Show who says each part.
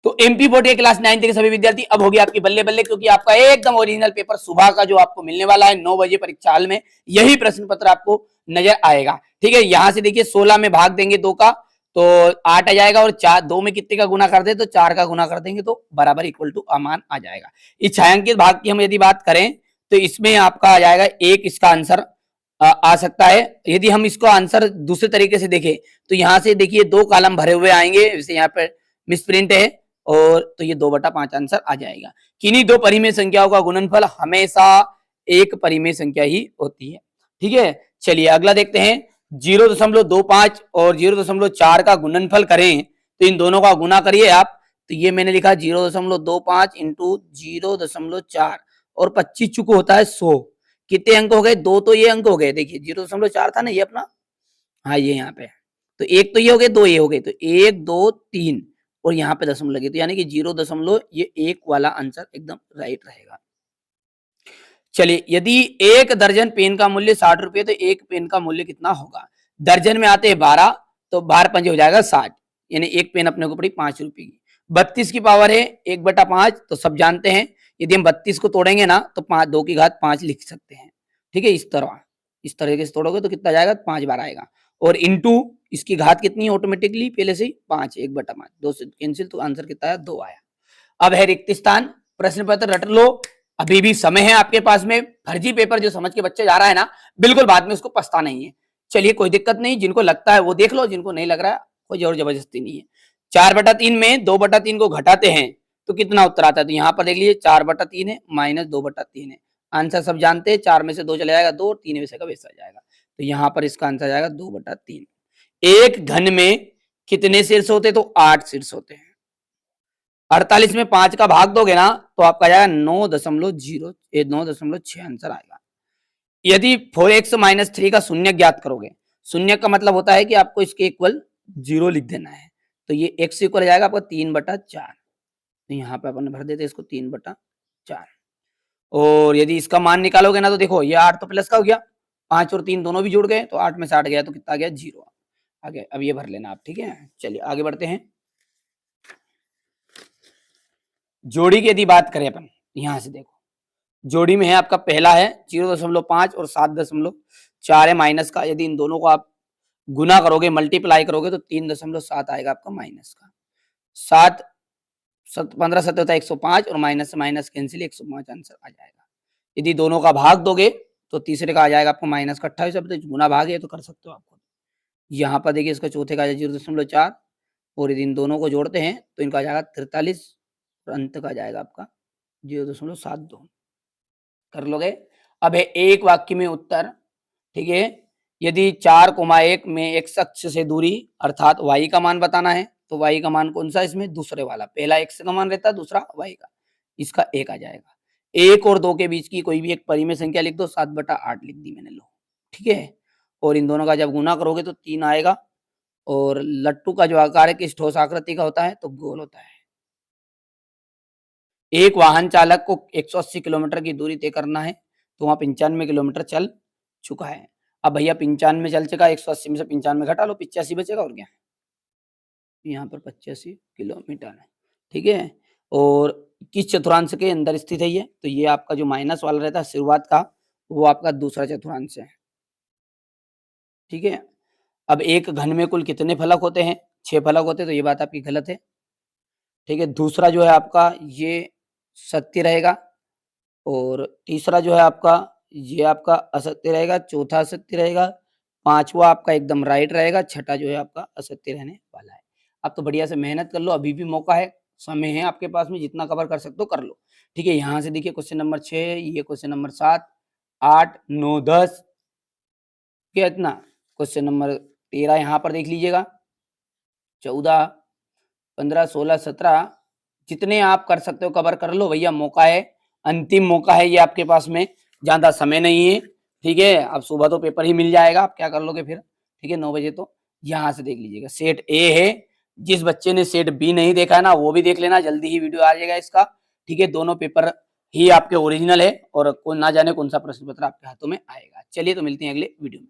Speaker 1: तो MP board के class 9 के सभी विद्यार्थी अब होगी आपकी बल्ले बल्ले, क्योंकि आपका एकदम ओरिजिनल पेपर सुबह का जो आपको मिलने वाला है 9 बजे परीक्षा हाल में, यही प्रश्न पत्र आपको नजर आएगा। ठीक है, यहां से देखिए 16 में भाग देंगे 2 का तो 8 आ जाएगा, और 4 2 में कितने का गुना कर दे तो 4 का गुना कर देंगे तो बराबर इक्वल टू अमान आ जाएगा। इस छायांकित भाग की हम यदि बात करें तो इसमें आपका आ जाएगा 1 इसका आंसर आ सकता है। यदि हम इसको आंसर दूसरे तरीके से देखें तो यहाँ से देखिए 2 कॉलम भरे हुए आएंगे, जैसे यहाँ पे मिसप्रिंट है, और तो ये 2/5 आंसर आ जाएगा। किन्हीं 2 परिमेय संख्याओं का गुणनफल हमेशा एक परिमेय संख्या ही होती है। ठीक है, चलिए अगला देखते हैं। 0.25 और 0.4 का गुणनफल करें तो इन दोनों का गुना करिए आप, तो ये मैंने लिखा 0.25 इंटू 0.4 और 25 चुको होता है 100। कितने अंक हो गए? 2 तो ये अंक हो गए, देखिए 0.4 था ना ये अपना, हाँ ये यहाँ पे, तो 1 तो ये हो गए, 2 ये हो गए, तो 1 2 3 और यहाँ पे दशमलव लगे, तो यानी कि 0.1 वाला आंसर एकदम राइट रहेगा। चलिए, यदि 1 दर्जन पेन का मूल्य 60 रुपये तो 1 पेन का मूल्य कितना होगा? दर्जन में आते हैं 12, तो 12 पंजे हो जाएगा 60, यानी 1 पेन अपने को पड़ी 5 रुपए की। 32 की पावर है 1/5, तो सब जानते हैं यदि हम 32 को तोड़ेंगे ना तो 2 की घात 5 लिख सकते हैं। ठीक है, इस तरीके से तोड़ोगे तो कितना जाएगा? 5 बार आएगा, और इंटू इसकी घात कितनी है ऑटोमेटिकली पहले से ही 5, 1/5, 2 से कैंसिल, तो आंसर कितना आया? 2 आया। अब है रिक्त स्थान, प्रश्न पत्र रट लो, अभी भी समय है आपके पास में। फर्जी पेपर जो समझ के बच्चे जा रहा है ना, बिल्कुल बाद में उसको पछता नहीं है। चलिए कोई दिक्कत नहीं, जिनको लगता है वो देख लो, जिनको नहीं लग रहा है कोई जोर जबरदस्ती नहीं है। 4/3 में 2/3 को घटाते हैं तो कितना उत्तर आता है? तो यहाँ पर देख लीजिए 4/3 है माइनस 2/3 है, आंसर सब जानते हैं, 4 में से 2 चला जाएगा 2, 3 में से का वैसा जाएगा, तो यहाँ पर इसका आंसर जाएगा 2/3। एक घन में कितने शीर्ष होते? तो 8 शीर्ष होते हैं। 48 में 5 का भाग दोगे ना तो आपका जाएगा 9.6 आंसर आएगा। यदि 4x - 3 का शून्य ज्ञात करोगे, शून्य का मतलब होता है कि आपको इसके इक्वल 0 लिख देना है, तो ये x इक्वल हो जाएगा आपका 3/4, तो यहाँ पे अपन भर देते हैं इसको 3/4। और यदि इसका मान निकालोगे ना तो देखो ये 8 तो प्लस का हो गया, 5 और 3 दोनों भी जुड़ गए, तो 8 में से 8 गया तो कितना आ गया? 0 आ गया। अब ये भर लेना आप, ठीक है। चलिए आगे बढ़ते हैं। जोड़ी की यदि बात करें अपन, यहां से देखो जोड़ी में है आपका पहला है 0.5 और 7.4 है माइनस का, यदि इन दोनों को आप गुना करोगे, मल्टीप्लाई करोगे तो 3.7 आएगा आपका माइनस का। 7 15 7 होता है 105 और माइनस से माइनस कैंसिल 105 आंसर आ जाएगा। यदि दोनों का भाग दोगे तो तीसरे का आ जाएगा आपको माइनस का 28, अब तो गुना भाग है तो कर सकते हो आपको। यहाँ पर देखिए इसका चौथे का आ जाएगा 0.4 और यदि इन दोनों को जोड़ते हैं तो इनका आ जाएगा 43 और अंत का आ जाएगा आपका 0.72, कर लोगे। अब है एक वाक्य में उत्तर, ठीक है। यदि 4,1 में x अक्ष से दूरी अर्थात y का मान बताना है तो y का मान कौन सा इसमें? दूसरे वाला, पहला x का मान रहता है, दूसरा y का, इसका 1 आ जाएगा। 1 और 2 के बीच की कोई भी एक परिमेय संख्या लिख दो, 7/8 लिख दी मैंने, लो ठीक है। और इन दोनों का जब गुना करोगे तो 3 आएगा, और लट्टू का जो आकार है किस ठोस आकृति का होता है? तो गोल होता है। एक वाहन चालक को 180 किलोमीटर की दूरी तय करना है तो वहां 95 किलोमीटर चल चुका है। अब भैया 95 चल चुका, 180 में से 95 घटा लो, 85 बचेगा, और क्या, यहाँ पर 85 किलोमीटर है, ठीक है। और किस चतुर्थांश के अंदर स्थित है ये? तो ये आपका जो माइनस वाला रहता है शुरुआत का, वो आपका दूसरा चतुर्थांश है, ठीक है। अब एक घन में कुल कितने फलक होते हैं? 6 फलक होते हैं, तो ये बात आपकी गलत है, ठीक है। दूसरा जो है आपका ये सत्य रहेगा, और तीसरा जो है आपका ये आपका असत्य रहेगा, चौथा असत्य रहेगा, पांचवा आपका एकदम राइट रहेगा, छठा जो है आपका असत्य रहने वाला है। अब तो बढ़िया से मेहनत कर लो, अभी भी मौका है, समय है आपके पास में, जितना कवर कर सकते हो कर लो, ठीक है। यहाँ से देखिए क्वेश्चन नंबर 6, ये क्वेश्चन नंबर 7, 8, 9, 10, क्या इतना, क्वेश्चन नंबर 13 यहाँ पर देख लीजिएगा, 14, 15, 16, 17, जितने आप कर सकते हो कवर कर लो भैया, मौका है, अंतिम मौका है ये आपके पास में, ज्यादा समय नहीं है, ठीक है। अब सुबह तो पेपर ही मिल जाएगा, आप क्या कर लोगे फिर, ठीक है, 9 बजे। तो यहाँ से देख लीजिएगा, सेट ए है, जिस बच्चे ने सेट बी नहीं देखा है ना वो भी देख लेना, जल्दी ही वीडियो आ जाएगा इसका, ठीक है। दोनों पेपर ही आपके ओरिजिनल है, और कोई ना जाने कौन सा प्रश्न पत्र आपके हाथों में आएगा। चलिए तो मिलते हैं अगले वीडियो में।